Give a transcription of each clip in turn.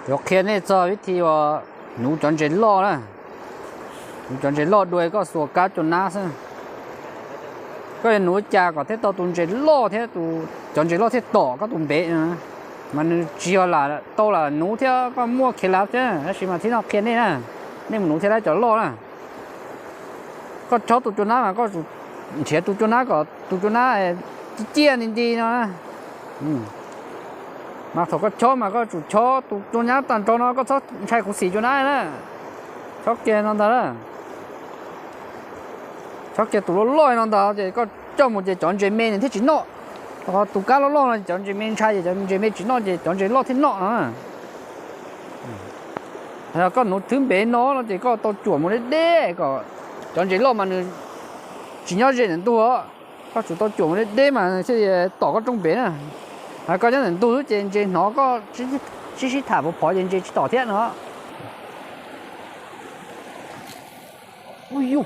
ok này cho thì nấu chọn chế lo nè nấu chọn chế lo đuôi có sủa cá chọn ná xem có nấu chả có thế tao tuần chế lo thế tu chọn chế lo thế tỏ có tuần bé nữa mà chiều là tao là nấu theo có mua kia lạp chứ chỉ mà thế nào kia này nè nên nấu theo đấy chọn lo nè có chó tụi chọn ná mà có chế tụi chọn ná có tụi chọn ná chia nên đi nữa mà thằng có chó mà có chủ chó tụi chó nhá toàn chó nó có chó chạy cũng xì cho nó nữa chó kia nó đó chó kia tụi nó lôi nó đó thì có cho một cái chọn chuyện men thì chỉ nó có tụi cá nó lôi là chọn chuyện men chạy thì chọn chuyện men chỉ nó thì chọn chuyện lót thì nó rồi có nó thứ bé nó thì có tao chuột một cái đế có chọn chuyện lót mà chỉ nhớ chuyện đến tua có chủ tao chuột một cái đế mà sẽ tỏ có trong bé nè có những人都trên nó có chỉ thả một phỏ trên tỏ thiết nữa ui呦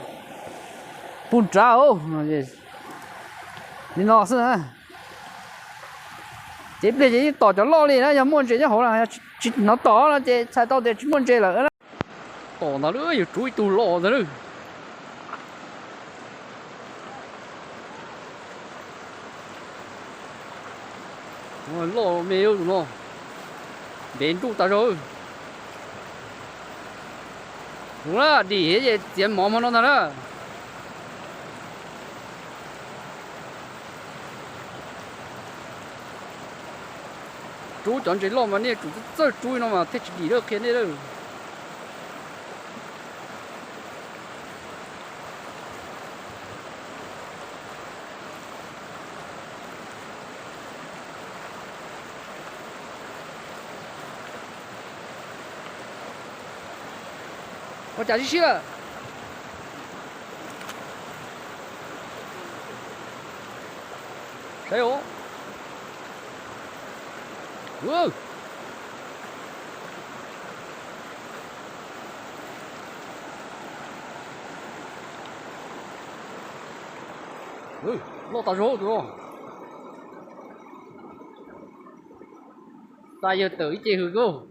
bún cháo đi nó xem à tiếp đến chỉ tỏ cho lo đi đó giờ muốn chơi cho hổ là nó tỏ là chơi sai tao để muốn chơi là tỏ nó nữa giờ chuối tu lo rồi nữa lo mèo rồi nó đến tụ ta rồi đúng là đi hết tiền mỏ mà nó đó chú chọn chỉ lo mà nè chú rất chú nó mà thích đi được cái này đâu我家去了。谁有？哦。老大肉对吧？ta giờ tới chơi hư cô.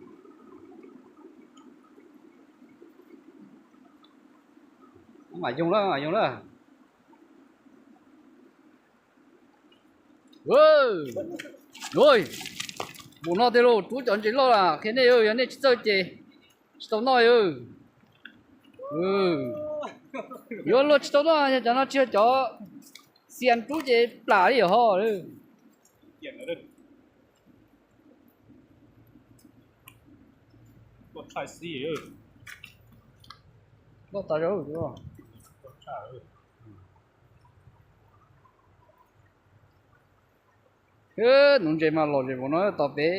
Mà dùng đó, mà dùng đó. Rồi, muốn nó thế rồi, chú chọn chỉ lo là cái này ơi, cái này chơi chơi, tao nói ơi. Yo lo tao nói cho nó chưa cho xiên chú chơi plá đi hả? What I see ơi. Nó tao rồi đúng không? Nung chơi mà lo chơi bọn nó tao bé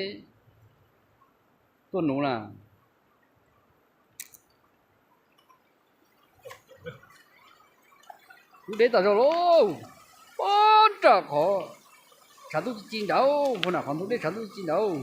tôi nung là để tao rồi luôn ôi trời khó chả tôi chín đâu hôm nào còn tôi để chả tôi chín đâu